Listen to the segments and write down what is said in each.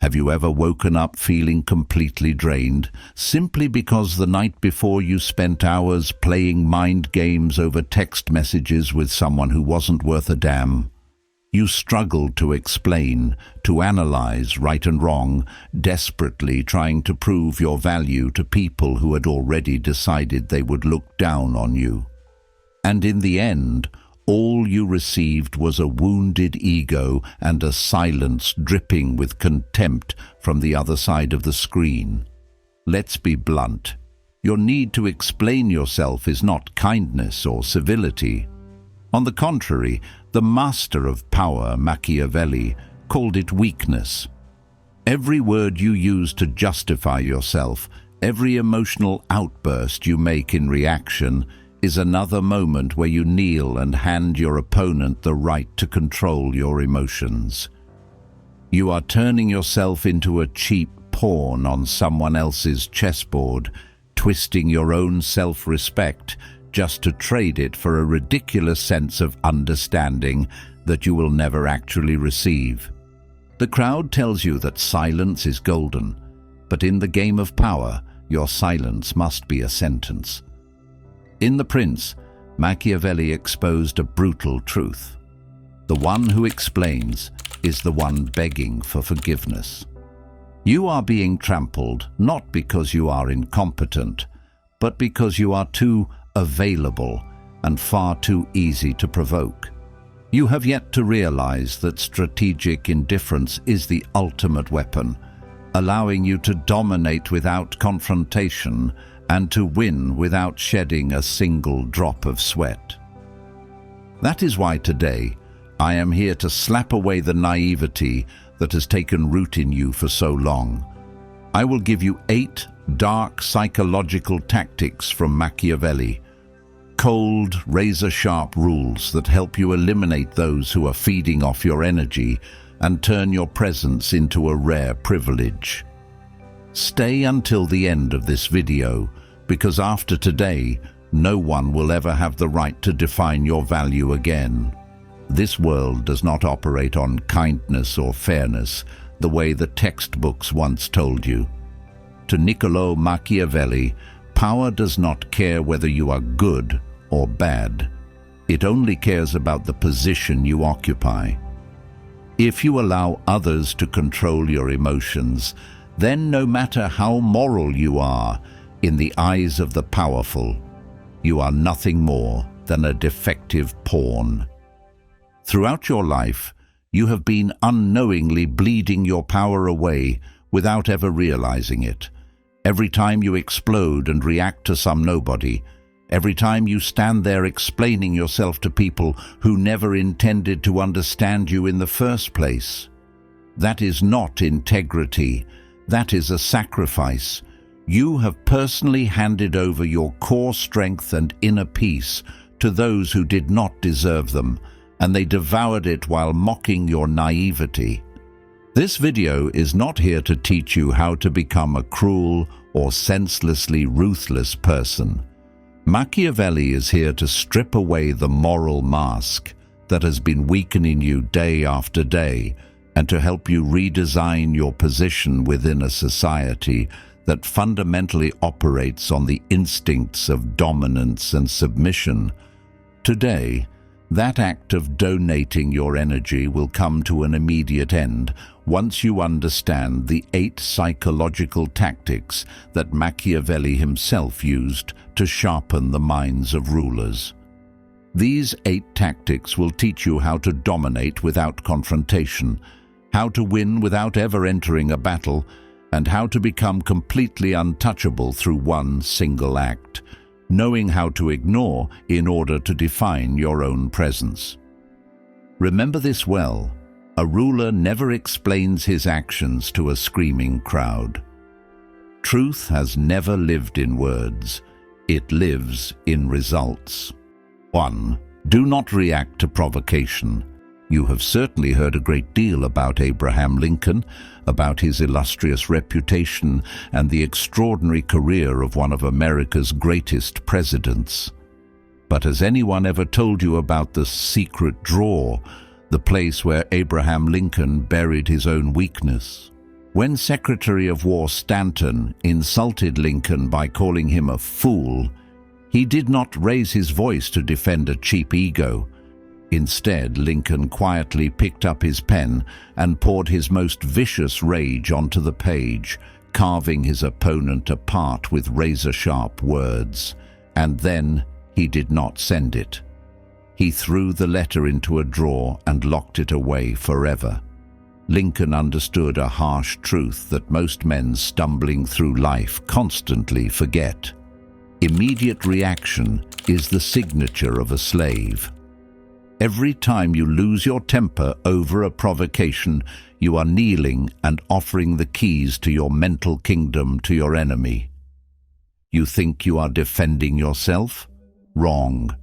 Have you ever woken up feeling completely drained, simply because the night before you spent hours playing mind games over text messages with someone who wasn't worth a damn? You struggled to explain, to analyze right and wrong, desperately trying to prove your value to people who had already decided they would look down on you. And in the end, all you received was a wounded ego and a silence dripping with contempt from the other side of the screen. Let's be blunt. Your need to explain yourself is not kindness or civility. On the contrary, the master of power, Machiavelli, called it weakness. Every word you use to justify yourself, every emotional outburst you make in reaction, is another moment where you kneel and hand your opponent the right to control your emotions. You are turning yourself into a cheap pawn on someone else's chessboard, twisting your own self-respect just to trade it for a ridiculous sense of understanding that you will never actually receive. The crowd tells you that silence is golden, but in the game of power, your silence must be a sentence. In The Prince, Machiavelli exposed a brutal truth. The one who explains is the one begging for forgiveness. You are being trampled not because you are incompetent, but because you are too available and far too easy to provoke. You have yet to realize that strategic indifference is the ultimate weapon, allowing you to dominate without confrontation and to win without shedding a single drop of sweat. That is why today I am here to slap away the naivety that has taken root in you for so long. I will give you 8 dark psychological tactics from Machiavelli, cold, razor-sharp rules that help you eliminate those who are feeding off your energy and turn your presence into a rare privilege. Stay until the end of this video, because after today, no one will ever have the right to define your value again. This world does not operate on kindness or fairness the way the textbooks once told you. To Niccolo Machiavelli, power does not care whether you are good or bad. It only cares about the position you occupy. If you allow others to control your emotions, then no matter how moral you are, in the eyes of the powerful, you are nothing more than a defective pawn. Throughout your life, you have been unknowingly bleeding your power away without ever realizing it. Every time you explode and react to some nobody, every time you stand there explaining yourself to people who never intended to understand you in the first place. That is not integrity. That is a sacrifice. You have personally handed over your core strength and inner peace to those who did not deserve them, and they devoured it while mocking your naivety. This video is not here to teach you how to become a cruel or senselessly ruthless person. Machiavelli is here to strip away the moral mask that has been weakening you day after day, and to help you redesign your position within a society that fundamentally operates on the instincts of dominance and submission. Today, that act of donating your energy will come to an immediate end once you understand the 8 psychological tactics that Machiavelli himself used to sharpen the minds of rulers. These 8 tactics will teach you how to dominate without confrontation, how to win without ever entering a battle, and how to become completely untouchable through one single act, knowing how to ignore in order to define your own presence. Remember this well: a ruler never explains his actions to a screaming crowd. Truth has never lived in words, it lives in results. 1. Do not react to provocation. You have certainly heard a great deal about Abraham Lincoln, about his illustrious reputation and the extraordinary career of one of America's greatest presidents. But has anyone ever told you about the secret drawer, the place where Abraham Lincoln buried his own weakness? When Secretary of War Stanton insulted Lincoln by calling him a fool, he did not raise his voice to defend a cheap ego. Instead, Lincoln quietly picked up his pen and poured his most vicious rage onto the page, carving his opponent apart with razor-sharp words. And then he did not send it. He threw the letter into a drawer and locked it away forever. Lincoln understood a harsh truth that most men stumbling through life constantly forget. Immediate reaction is the signature of a slave. Every time you lose your temper over a provocation, you are kneeling and offering the keys to your mental kingdom to your enemy. You think you are defending yourself? Wrong.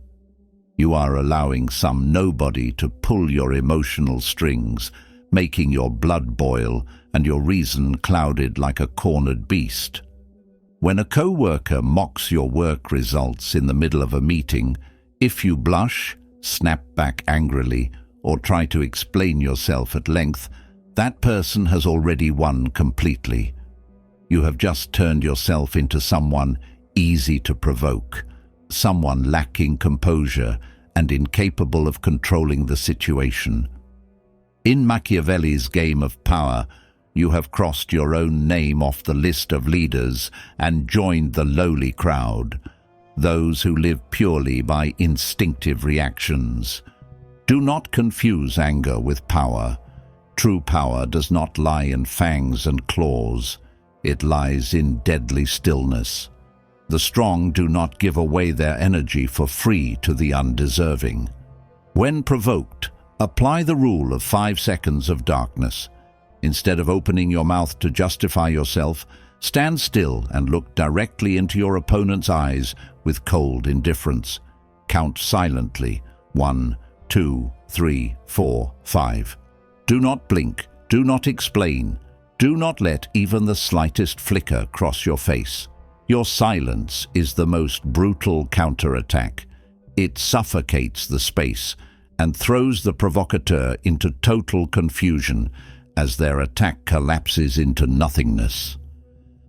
You are allowing some nobody to pull your emotional strings, making your blood boil and your reason clouded like a cornered beast. When a co-worker mocks your work results in the middle of a meeting, if you blush, snap back angrily, or try to explain yourself at length, that person has already won completely. You have just turned yourself into someone easy to provoke, someone lacking composure and incapable of controlling the situation. In Machiavelli's game of power, you have crossed your own name off the list of leaders and joined the lowly crowd, those who live purely by instinctive reactions. Do not confuse anger with power. True power does not lie in fangs and claws. It lies in deadly stillness. The strong do not give away their energy for free to the undeserving. When provoked, apply the rule of 5 seconds of darkness. Instead of opening your mouth to justify yourself, stand still and look directly into your opponent's eyes with cold indifference. Count silently. 1, 2, 3, 4, 5. Do not blink. Do not explain. Do not let even the slightest flicker cross your face. Your silence is the most brutal counterattack. It suffocates the space and throws the provocateur into total confusion as their attack collapses into nothingness.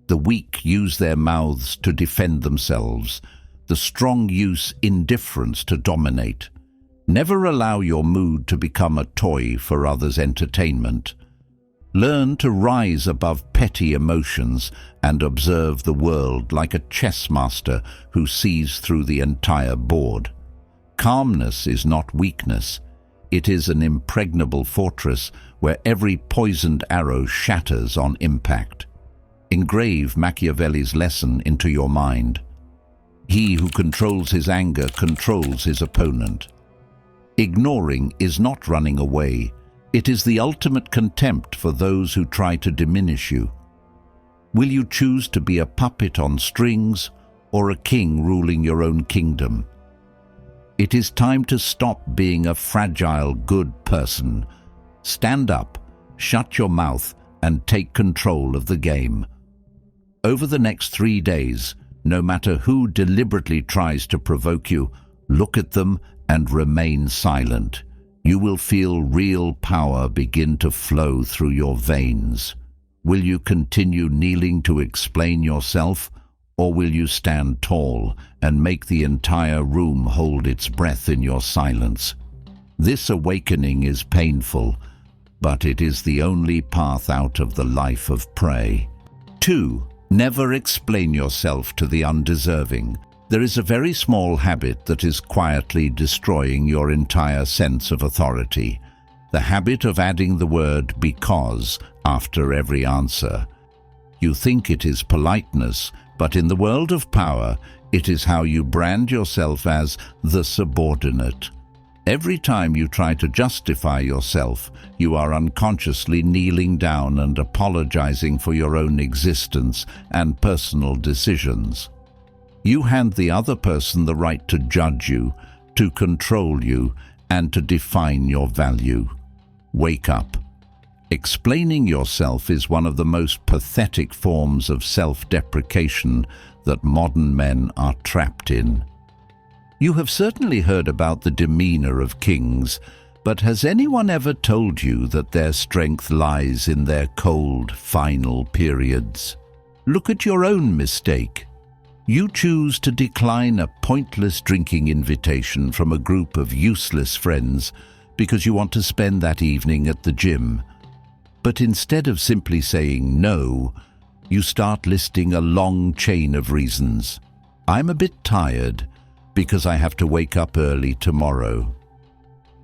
The weak use their mouths to defend themselves. The strong use indifference to dominate. Never allow your mood to become a toy for others' entertainment. Learn to rise above petty emotions and observe the world like a chess master who sees through the entire board. Calmness is not weakness. It is an impregnable fortress where every poisoned arrow shatters on impact. Engrave Machiavelli's lesson into your mind. He who controls his anger controls his opponent. Ignoring is not running away. It is the ultimate contempt for those who try to diminish you. Will you choose to be a puppet on strings or a king ruling your own kingdom? It is time to stop being a fragile, good person. Stand up, shut your mouth, and take control of the game. Over the next 3 days, no matter who deliberately tries to provoke you, look at them and remain silent. You will feel real power begin to flow through your veins. Will you continue kneeling to explain yourself, or will you stand tall and make the entire room hold its breath in your silence? This awakening is painful, but it is the only path out of the life of prey. 2. Never explain yourself to the undeserving. There is a very small habit that is quietly destroying your entire sense of authority. The habit of adding the word "because" after every answer. You think it is politeness, but in the world of power, it is how you brand yourself as the subordinate. Every time you try to justify yourself, you are unconsciously kneeling down and apologizing for your own existence and personal decisions. You hand the other person the right to judge you, to control you, and to define your value. Wake up. Explaining yourself is one of the most pathetic forms of self-deprecation that modern men are trapped in. You have certainly heard about the demeanor of kings, But has anyone ever told you that their strength lies in their cold, final periods? Look at your own mistake. You choose to decline a pointless drinking invitation from a group of useless friends because you want to spend that evening at the gym. But instead of simply saying no, you start listing a long chain of reasons. I'm a bit tired because I have to wake up early tomorrow.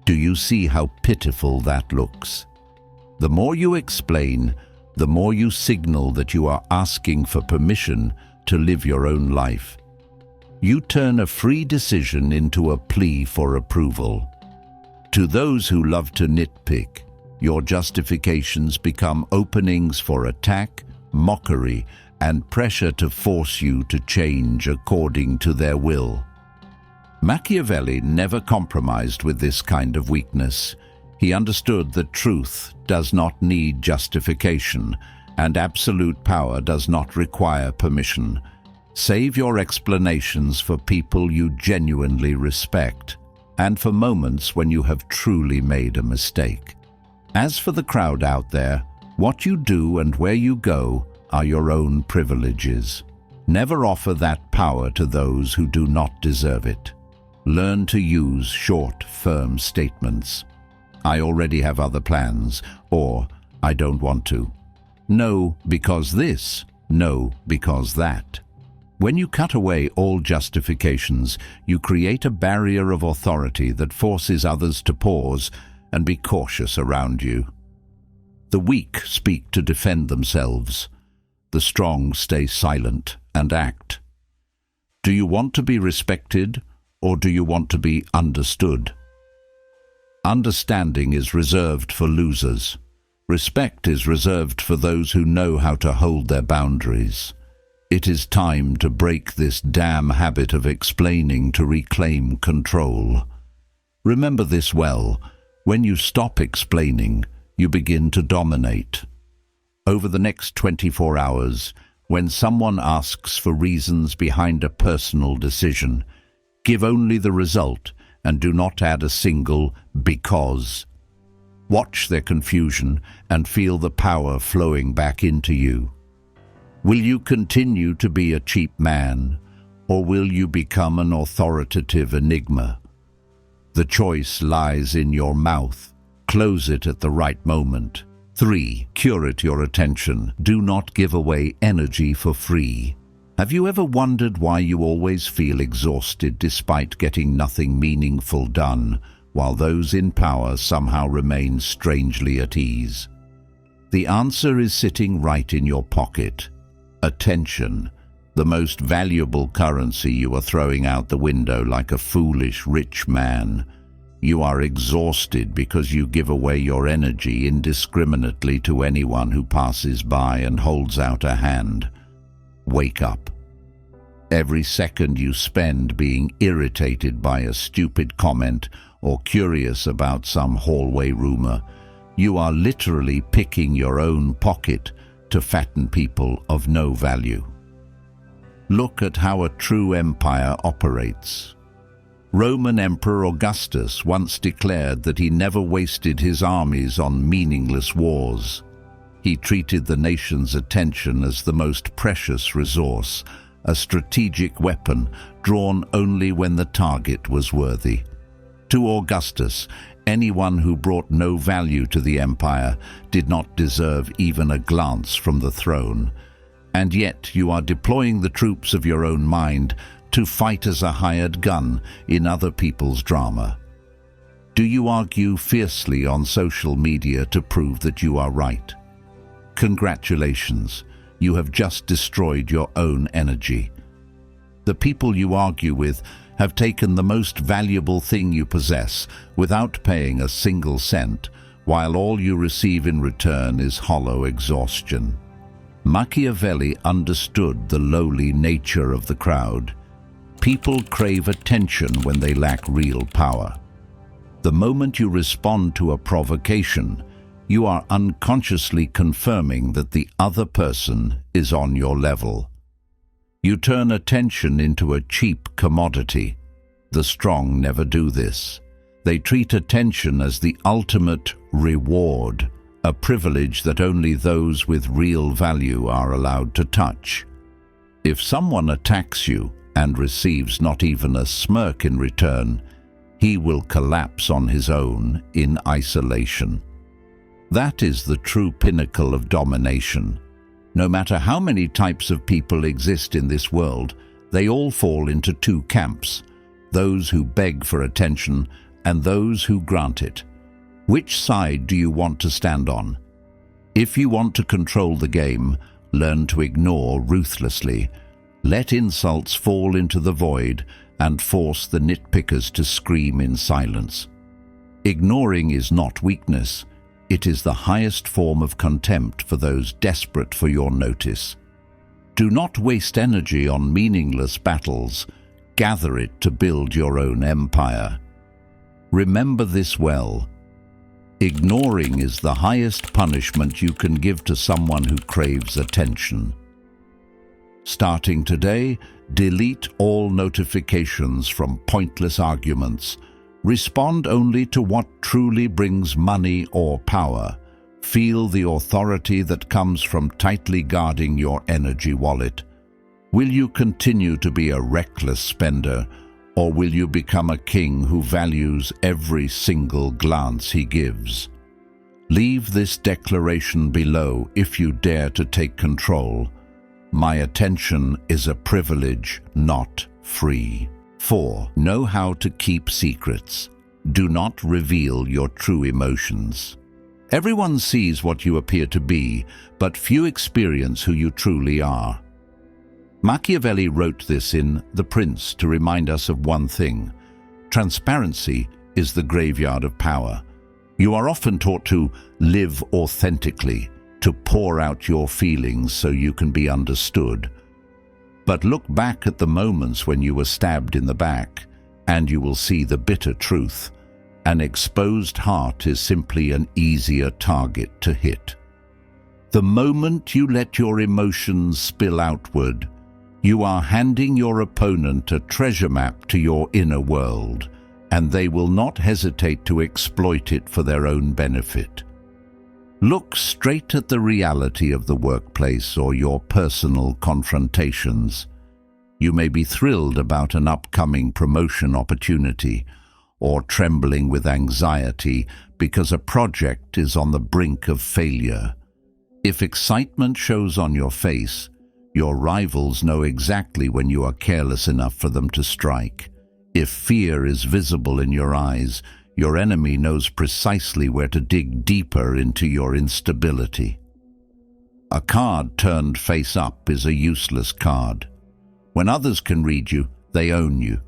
Do you see how pitiful that looks? The more you explain, the more you signal that you are asking for permission to live your own life. You turn a free decision into a plea for approval. To those who love to nitpick, your justifications become openings for attack, mockery, and pressure to force you to change according to their will. Machiavelli never compromised with this kind of weakness. He understood that truth does not need justification, and absolute power does not require permission. Save your explanations for people you genuinely respect, and for moments when you have truly made a mistake. As for the crowd out there, what you do and where you go are your own privileges. Never offer that power to those who do not deserve it. Learn to use short, firm statements. I already have other plans, or I don't want to. No, because this. No, because that. When you cut away all justifications, you create a barrier of authority that forces others to pause and be cautious around you. The weak speak to defend themselves. The strong stay silent and act. Do you want to be respected, or do you want to be understood? Understanding is reserved for losers. Respect is reserved for those who know how to hold their boundaries. It is time to break this damn habit of explaining to reclaim control. Remember this well. When you stop explaining, you begin to dominate. Over the next 24 hours, when someone asks for reasons behind a personal decision, give only the result and do not add a single because. Watch their confusion and feel the power flowing back into you. Will you continue to be a cheap man, or will you become an authoritative enigma? The choice lies in your mouth. Close it at the right moment. 3. Curate your attention. Do not give away energy for free. Have you ever wondered why you always feel exhausted despite getting nothing meaningful done, while those in power somehow remain strangely at ease? The answer is sitting right in your pocket. Attention, the most valuable currency you are throwing out the window like a foolish rich man. You are exhausted because you give away your energy indiscriminately to anyone who passes by and holds out a hand. Wake up. Every second you spend being irritated by a stupid comment or curious about some hallway rumor, you are literally picking your own pocket to fatten people of no value. Look at how a true empire operates. Roman Emperor Augustus once declared that he never wasted his armies on meaningless wars. He treated the nation's attention as the most precious resource, a strategic weapon drawn only when the target was worthy. To Augustus, anyone who brought no value to the empire did not deserve even a glance from the throne. And yet you are deploying the troops of your own mind to fight as a hired gun in other people's drama. Do you argue fiercely on social media to prove that you are right? Congratulations, you have just destroyed your own energy. The people you argue with have taken the most valuable thing you possess without paying a single cent, while all you receive in return is hollow exhaustion. Machiavelli understood the lowly nature of the crowd. People crave attention when they lack real power. The moment you respond to a provocation, you are unconsciously confirming that the other person is on your level. You turn attention into a cheap commodity. The strong never do this. They treat attention as the ultimate reward, a privilege that only those with real value are allowed to touch. If someone attacks you and receives not even a smirk in return, he will collapse on his own in isolation. That is the true pinnacle of domination. No matter how many types of people exist in this world, they all fall into two camps: those who beg for attention and those who grant it. Which side do you want to stand on? If you want to control the game, learn to ignore ruthlessly. Let insults fall into the void and force the nitpickers to scream in silence. Ignoring is not weakness. It is the highest form of contempt for those desperate for your notice. Do not waste energy on meaningless battles. Gather it to build your own empire. Remember this well. Ignoring is the highest punishment you can give to someone who craves attention. Starting today, delete all notifications from pointless arguments. Respond only to what truly brings money or power. Feel the authority that comes from tightly guarding your energy wallet. Will you continue to be a reckless spender, or will you become a king who values every single glance he gives? Leave this declaration below if you dare to take control. My attention is a privilege, not free. 4. Know how to keep secrets. Do not reveal your true emotions. Everyone sees what you appear to be, but few experience who you truly are. Machiavelli wrote this in The Prince to remind us of one thing: transparency is the graveyard of power. You are often taught to live authentically, to pour out your feelings so you can be understood. But look back at the moments when you were stabbed in the back, and you will see the bitter truth. An exposed heart is simply an easier target to hit. The moment you let your emotions spill outward, you are handing your opponent a treasure map to your inner world, and they will not hesitate to exploit it for their own benefit. Look straight at the reality of the workplace or your personal confrontations. You may be thrilled about an upcoming promotion opportunity, or trembling with anxiety because a project is on the brink of failure. If excitement shows on your face, your rivals know exactly when you are careless enough for them to strike. If fear is visible in your eyes, your enemy knows precisely where to dig deeper into your instability. A card turned face up is a useless card. When others can read you, they own you.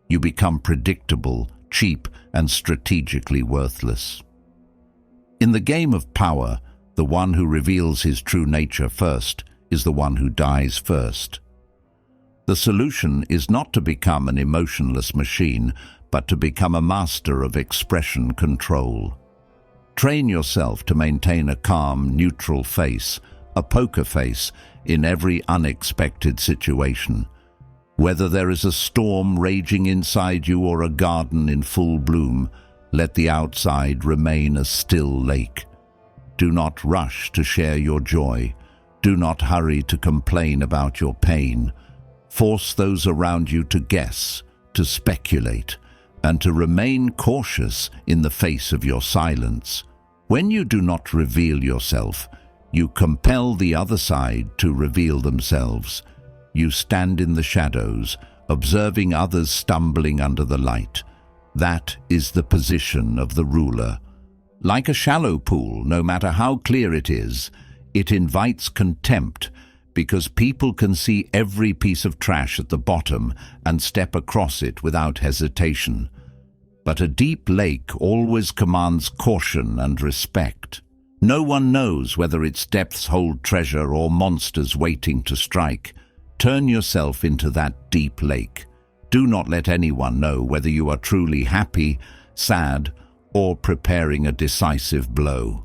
You become predictable, cheap, and strategically worthless. In the game of power, the one who reveals his true nature first is the one who dies first. The solution is not to become an emotionless machine, but to become a master of expression control. Train yourself to maintain a calm, neutral face, a poker face, in every unexpected situation. Whether there is a storm raging inside you or a garden in full bloom, let the outside remain a still lake. Do not rush to share your joy. Do not hurry to complain about your pain. Force those around you to guess, to speculate, and to remain cautious in the face of your silence. When you do not reveal yourself, you compel the other side to reveal themselves. You stand in the shadows, observing others stumbling under the light. That is the position of the ruler. Like a shallow pool, no matter how clear it is, it invites contempt because people can see every piece of trash at the bottom and step across it without hesitation. But a deep lake always commands caution and respect. No one knows whether its depths hold treasure or monsters waiting to strike. Turn yourself into that deep lake. Do not let anyone know whether you are truly happy, sad, or preparing a decisive blow.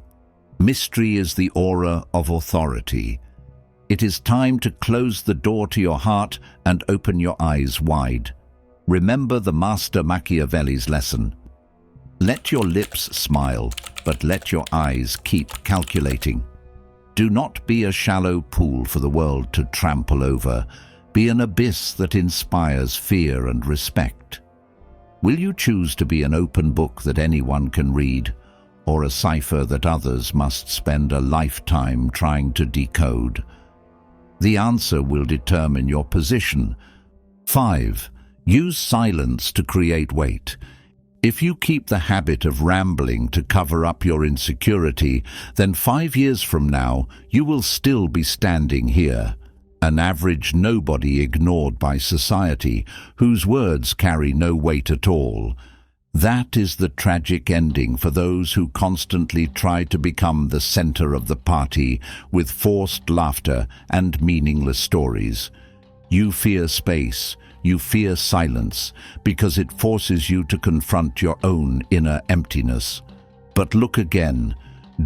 Mystery is the aura of authority. It is time to close the door to your heart and open your eyes wide. Remember the master Machiavelli's lesson. Let your lips smile, but let your eyes keep calculating. Do not be a shallow pool for the world to trample over. Be an abyss that inspires fear and respect. Will you choose to be an open book that anyone can read, or a cipher that others must spend a lifetime trying to decode? The answer will determine your position. 5. Use silence to create weight. If you keep the habit of rambling to cover up your insecurity, then 5 years from now, you will still be standing here, an average nobody ignored by society, whose words carry no weight at all. That is the tragic ending for those who constantly try to become the center of the party with forced laughter and meaningless stories. You fear space. You fear silence because it forces you to confront your own inner emptiness. But look again.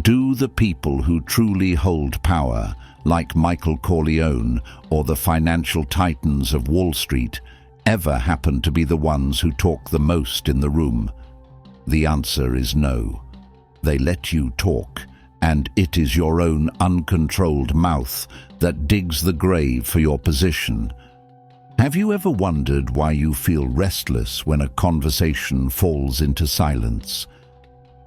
Do the people who truly hold power, like Michael Corleone or the financial titans of Wall Street, ever happen to be the ones who talk the most in the room? The answer is no. They let you talk, and it is your own uncontrolled mouth that digs the grave for your position. Have you ever wondered why you feel restless when a conversation falls into silence?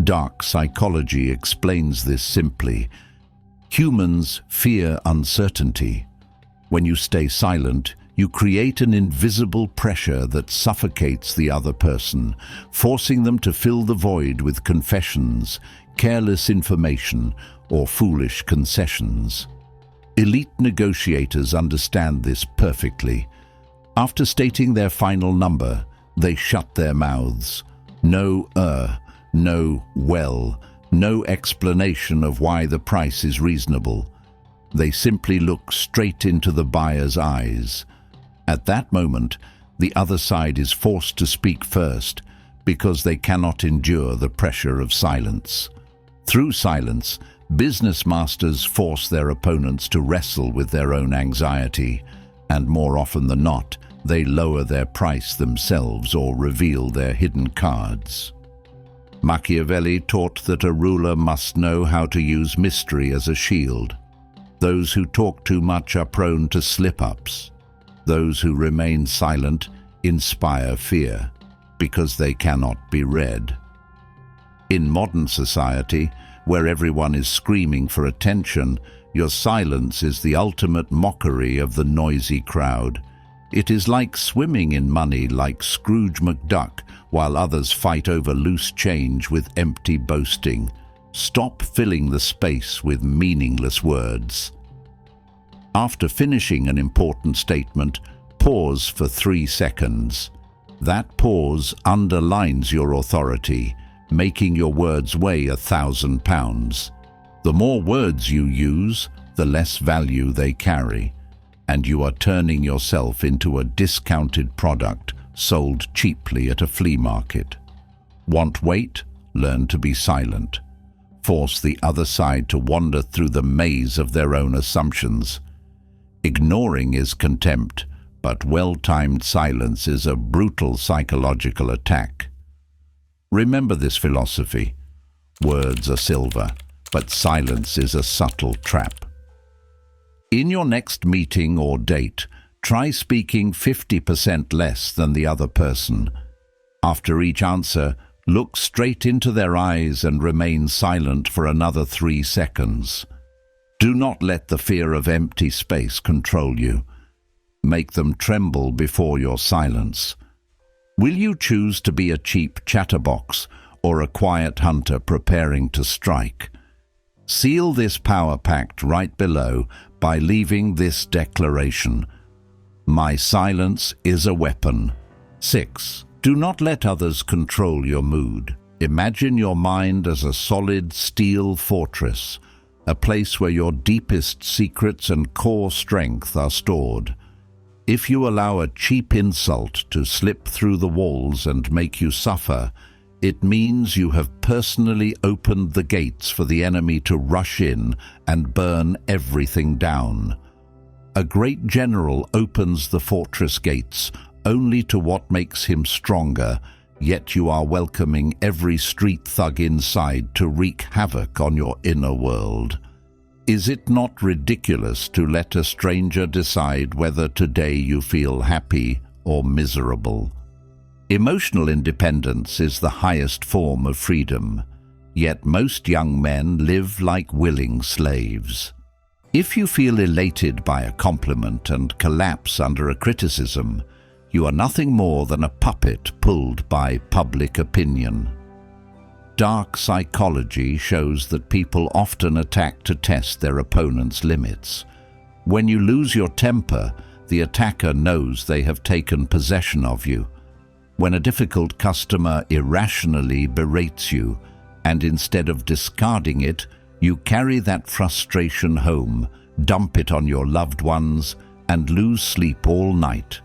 Dark psychology explains this simply. Humans fear uncertainty. When you stay silent, you create an invisible pressure that suffocates the other person, forcing them to fill the void with confessions, careless information, or foolish concessions. Elite negotiators understand this perfectly. After stating their final number, they shut their mouths. No no well, no explanation of why the price is reasonable. They simply look straight into the buyer's eyes. At that moment, the other side is forced to speak first because they cannot endure the pressure of silence. Through silence, business masters force their opponents to wrestle with their own anxiety, and more often than not, they lower their price themselves or reveal their hidden cards. Machiavelli taught that a ruler must know how to use mystery as a shield. Those who talk too much are prone to slip-ups. Those who remain silent inspire fear, because they cannot be read. In modern society, where everyone is screaming for attention, your silence is the ultimate mockery of the noisy crowd. It is like swimming in money like Scrooge McDuck, while others fight over loose change with empty boasting. Stop filling the space with meaningless words. After finishing an important statement, pause for 3 seconds. That pause underlines your authority, making your words weigh 1,000 pounds. The more words you use, the less value they carry, and you are turning yourself into a discounted product sold cheaply at a flea market. Want weight? Learn to be silent. Force the other side to wander through the maze of their own assumptions. Ignoring is contempt, but well-timed silence is a brutal psychological attack. Remember this philosophy. Words are silver, but silence is a subtle trap. In your next meeting or date, try speaking 50% less than the other person. After each answer, look straight into their eyes and remain silent for another 3 seconds. Do not let the fear of empty space control you. Make them tremble before your silence. Will you choose to be a cheap chatterbox or a quiet hunter preparing to strike? Seal this power pact right below by leaving this declaration. My silence is a weapon. 6. Do not let others control your mood. Imagine your mind as a solid steel fortress, a place where your deepest secrets and core strength are stored. If you allow a cheap insult to slip through the walls and make you suffer, it means you have personally opened the gates for the enemy to rush in and burn everything down. A great general opens the fortress gates only to what makes him stronger, yet you are welcoming every street thug inside to wreak havoc on your inner world. Is it not ridiculous to let a stranger decide whether today you feel happy or miserable? Emotional independence is the highest form of freedom, yet most young men live like willing slaves. If you feel elated by a compliment and collapse under a criticism, you are nothing more than a puppet pulled by public opinion. Dark psychology shows that people often attack to test their opponent's limits. When you lose your temper, the attacker knows they have taken possession of you. When a difficult customer irrationally berates you, and instead of discarding it, you carry that frustration home, dump it on your loved ones, and lose sleep all night.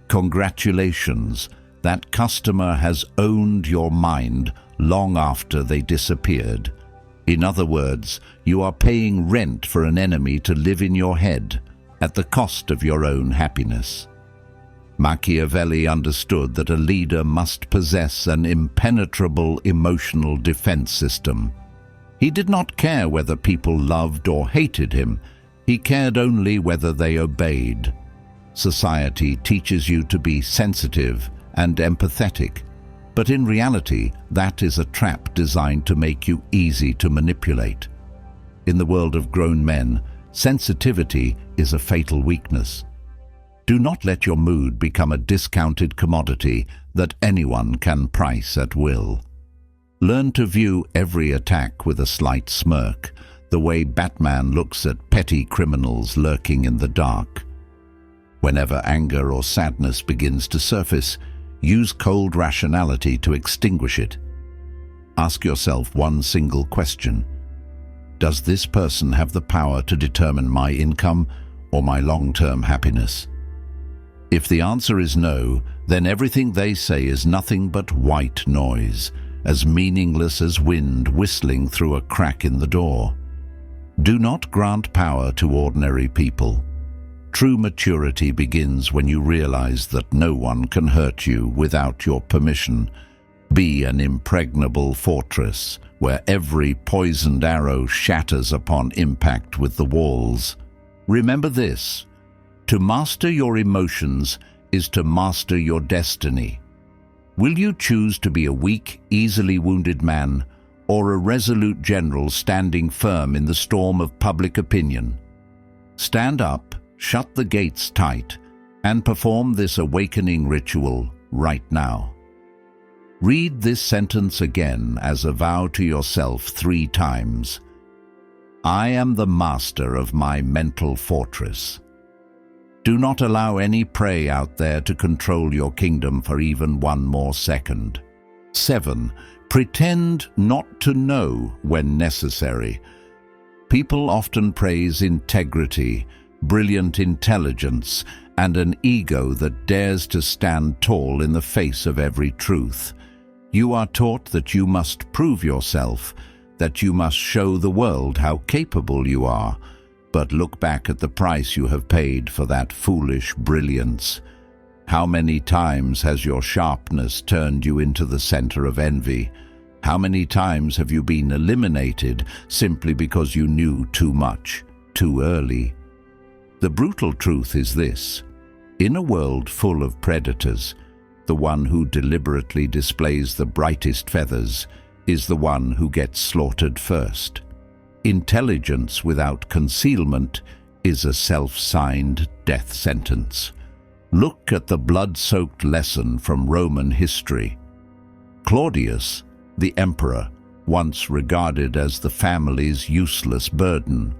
Congratulations, that customer has owned your mind long after they disappeared. In other words, you are paying rent for an enemy to live in your head at the cost of your own happiness. Machiavelli understood that a leader must possess an impenetrable emotional defense system. He did not care whether people loved or hated him. He cared only whether they obeyed. Society teaches you to be sensitive and empathetic, but in reality, that is a trap designed to make you easy to manipulate. In the world of grown men, sensitivity is a fatal weakness. Do not let your mood become a discounted commodity that anyone can price at will. Learn to view every attack with a slight smirk, the way Batman looks at petty criminals lurking in the dark. Whenever anger or sadness begins to surface, use cold rationality to extinguish it. Ask yourself one single question. Does this person have the power to determine my income or my long-term happiness? If the answer is no, then everything they say is nothing but white noise, as meaningless as wind whistling through a crack in the door. Do not grant power to ordinary people. True maturity begins when you realize that no one can hurt you without your permission. Be an impregnable fortress where every poisoned arrow shatters upon impact with the walls. Remember this: to master your emotions is to master your destiny. Will you choose to be a weak, easily wounded man, or a resolute general standing firm in the storm of public opinion? Stand up, shut the gates tight, and perform this awakening ritual right now. Read this sentence again as a vow to yourself 3 times. I am the master of my mental fortress. Do not allow any prey out there to control your kingdom for even one more second. 7. Pretend not to know when necessary. People often praise integrity, brilliant intelligence, and an ego that dares to stand tall in the face of every truth. You are taught that you must prove yourself, that you must show the world how capable you are. But look back at the price you have paid for that foolish brilliance. How many times has your sharpness turned you into the center of envy? How many times have you been eliminated simply because you knew too much, too early? The brutal truth is this: in a world full of predators, the one who deliberately displays the brightest feathers is the one who gets slaughtered first. Intelligence without concealment is a self-signed death sentence. Look at the blood-soaked lesson from Roman history. Claudius, the emperor, once regarded as the family's useless burden.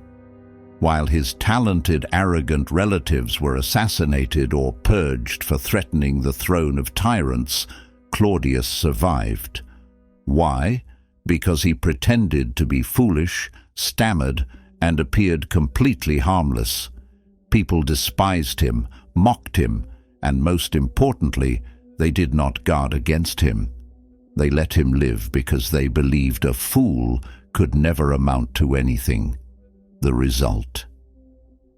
While his talented, arrogant relatives were assassinated or purged for threatening the throne of tyrants, Claudius survived. Why? Because he pretended to be foolish, stammered, and appeared completely harmless. People despised him, mocked him, and most importantly, they did not guard against him. They let him live because they believed a fool could never amount to anything. The result: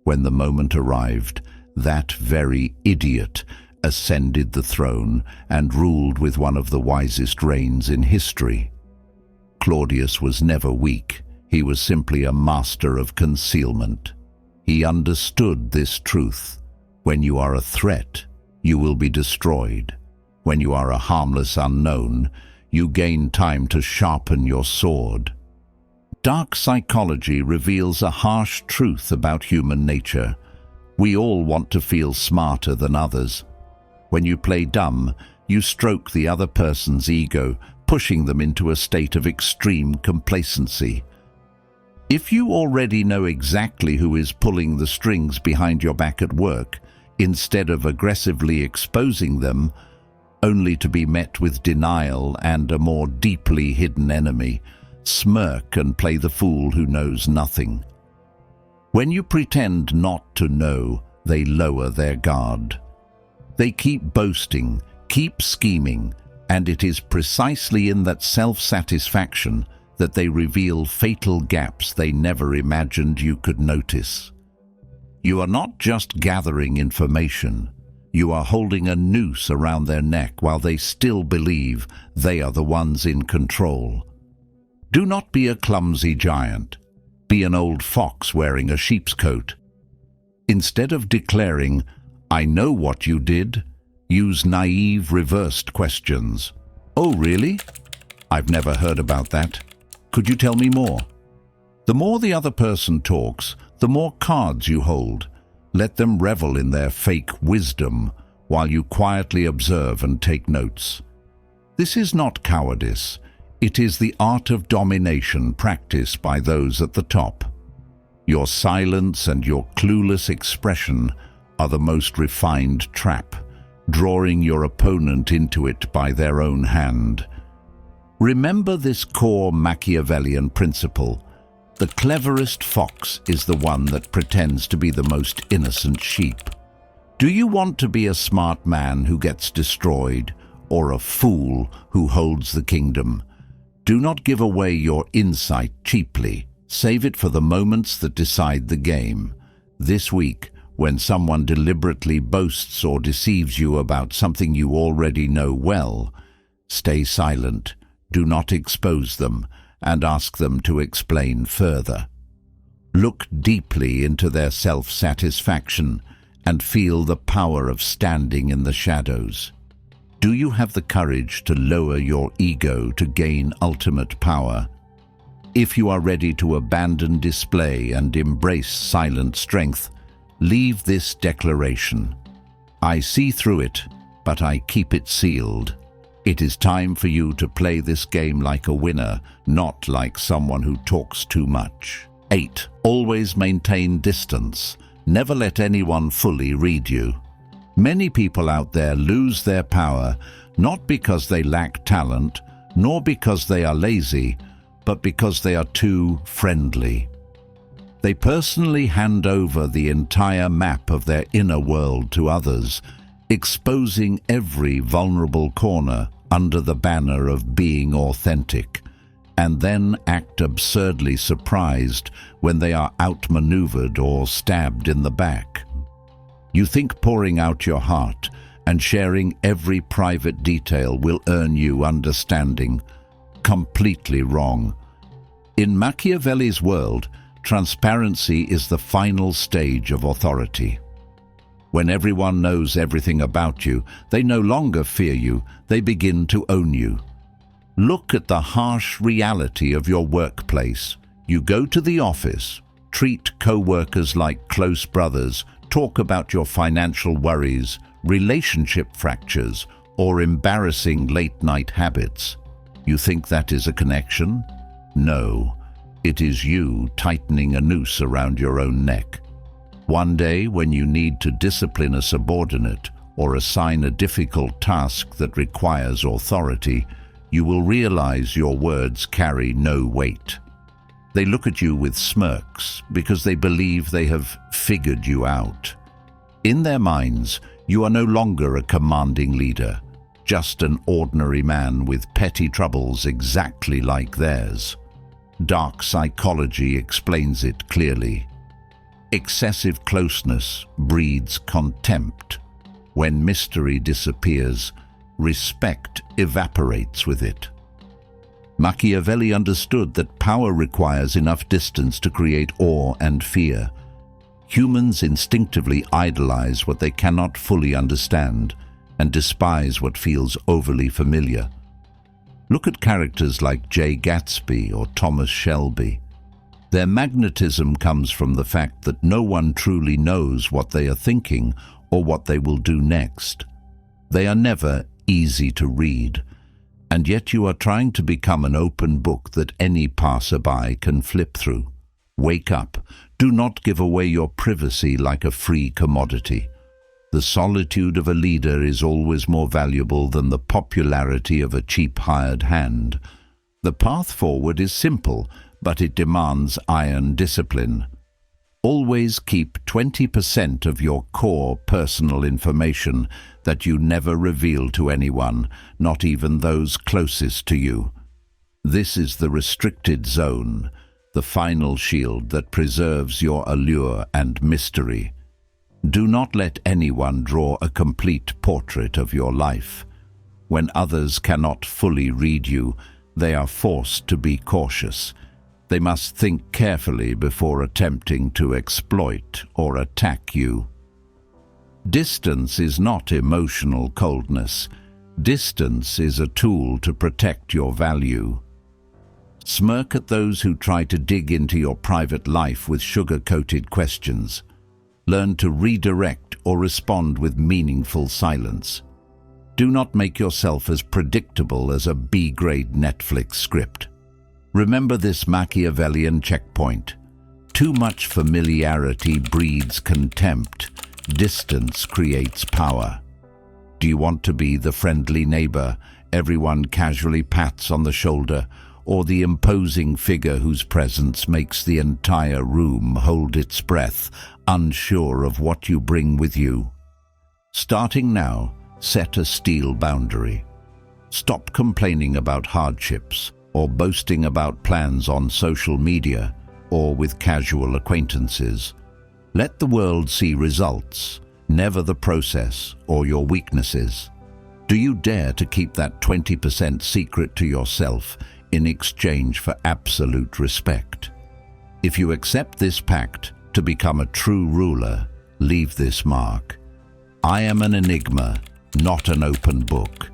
when the moment arrived, that very idiot, ascended the throne and ruled with one of the wisest reigns in history. Claudius was never weak. He was simply a master of concealment. He understood this truth. When you are a threat, you will be destroyed. When you are a harmless unknown, you gain time to sharpen your sword. Dark psychology reveals a harsh truth about human nature. We all want to feel smarter than others. When you play dumb, you stroke the other person's ego, pushing them into a state of extreme complacency. If you already know exactly who is pulling the strings behind your back at work, instead of aggressively exposing them, only to be met with denial and a more deeply hidden enemy, smirk and play the fool who knows nothing. When you pretend not to know, they lower their guard. They keep boasting, keep scheming, and it is precisely in that self-satisfaction that they reveal fatal gaps they never imagined you could notice. You are not just gathering information. You are holding a noose around their neck while they still believe they are the ones in control. Do not be a clumsy giant. Be an old fox wearing a sheep's coat. Instead of declaring, "I know what you did," use naive reversed questions. "Oh, really? I've never heard about that. Could you tell me more?" The more the other person talks, the more cards you hold. Let them revel in their fake wisdom while you quietly observe and take notes. This is not cowardice. It is the art of domination practiced by those at the top. Your silence and your clueless expression are the most refined trap, drawing your opponent into it by their own hand. Remember this core Machiavellian principle. The cleverest fox is the one that pretends to be the most innocent sheep. Do you want to be a smart man who gets destroyed, or a fool who holds the kingdom? Do not give away your insight cheaply. Save it for the moments that decide the game. This week, when someone deliberately boasts or deceives you about something you already know well, stay silent. Do not expose them, and ask them to explain further. Look deeply into their self-satisfaction and feel the power of standing in the shadows. Do you have the courage to lower your ego to gain ultimate power? If you are ready to abandon display and embrace silent strength, leave this declaration. I see through it, but I keep it sealed. It is time for you to play this game like a winner, not like someone who talks too much. 8. Always maintain distance. Never let anyone fully read you. Many people out there lose their power not because they lack talent, nor because they are lazy, but because they are too friendly. They personally hand over the entire map of their inner world to others, exposing every vulnerable corner under the banner of being authentic, and then act absurdly surprised when they are outmaneuvered or stabbed in the back. You think pouring out your heart and sharing every private detail will earn you understanding. Completely wrong. In Machiavelli's world, transparency is the final stage of authority. When everyone knows everything about you, they no longer fear you, they begin to own you. Look at the harsh reality of your workplace. You go to the office, treat co-workers like close brothers, talk about your financial worries, relationship fractures, or embarrassing late-night habits. You think that is a connection? No, it is you tightening a noose around your own neck. One day, when you need to discipline a subordinate or assign a difficult task that requires authority, you will realize your words carry no weight. They look at you with smirks because they believe they have figured you out. In their minds, you are no longer a commanding leader, just an ordinary man with petty troubles exactly like theirs. Dark psychology explains it clearly. Excessive closeness breeds contempt. When mystery disappears, respect evaporates with it. Machiavelli understood that power requires enough distance to create awe and fear. Humans instinctively idolize what they cannot fully understand and despise what feels overly familiar. Look at characters like Jay Gatsby or Thomas Shelby. Their magnetism comes from the fact that no one truly knows what they are thinking or what they will do next. They are never easy to read, and yet you are trying to become an open book that any passerby can flip through. Wake up. Do not give away your privacy like a free commodity. The solitude of a leader is always more valuable than the popularity of a cheap hired hand. The path forward is simple, but it demands iron discipline. Always keep 20% of your core personal information that you never reveal to anyone, not even those closest to you. This is the restricted zone, the final shield that preserves your allure and mystery. Do not let anyone draw a complete portrait of your life. When others cannot fully read you, they are forced to be cautious. They must think carefully before attempting to exploit or attack you. Distance is not emotional coldness. Distance is a tool to protect your value. Smirk at those who try to dig into your private life with sugar-coated questions. Learn to redirect or respond with meaningful silence. Do not make yourself as predictable as a B-grade Netflix script. Remember this Machiavellian checkpoint. Too much familiarity breeds contempt. Distance creates power. Do you want to be the friendly neighbor everyone casually pats on the shoulder, or the imposing figure whose presence makes the entire room hold its breath, unsure of what you bring with you? Starting now, set a steel boundary. Stop complaining about hardships or boasting about plans on social media or with casual acquaintances. Let the world see results, never the process or your weaknesses. Do you dare to keep that 20% secret to yourself in exchange for absolute respect? If you accept this pact to become a true ruler, leave this mark. I am an enigma, not an open book.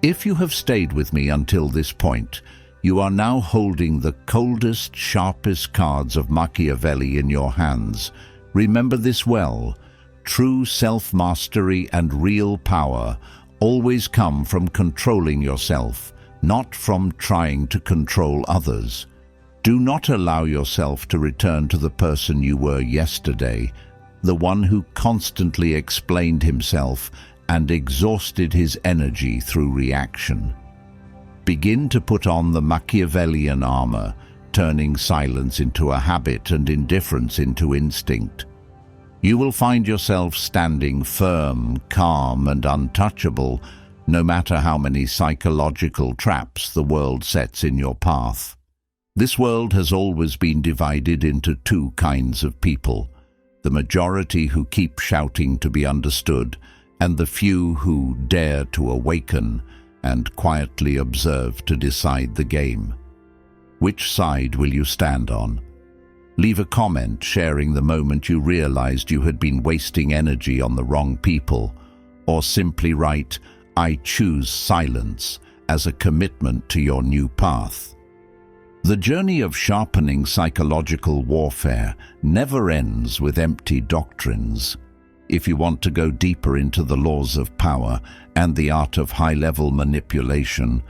If you have stayed with me until this point, you are now holding the coldest, sharpest cards of Machiavelli in your hands. Remember this well. True self-mastery and real power always come from controlling yourself, not from trying to control others. Do not allow yourself to return to the person you were yesterday, the one who constantly explained himself and exhausted his energy through reaction. Begin to put on the Machiavellian armor, turning silence into a habit and indifference into instinct. You will find yourself standing firm, calm, and untouchable, no matter how many psychological traps the world sets in your path. This world has always been divided into two kinds of people: the majority who keep shouting to be understood, and the few who dare to awaken and quietly observe to decide the game. Which side will you stand on? Leave a comment sharing the moment you realized you had been wasting energy on the wrong people, or simply write, "I choose silence," as a commitment to your new path. The journey of sharpening psychological warfare never ends with empty doctrines. If you want to go deeper into the laws of power and the art of high-level manipulation,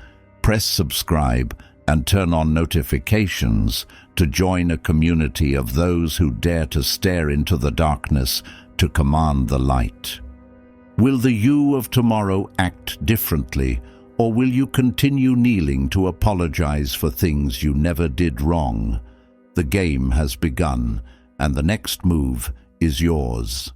press subscribe and turn on notifications to join a community of those who dare to stare into the darkness to command the light. Will the you of tomorrow act differently, or will you continue kneeling to apologize for things you never did wrong? The game has begun, and the next move is yours.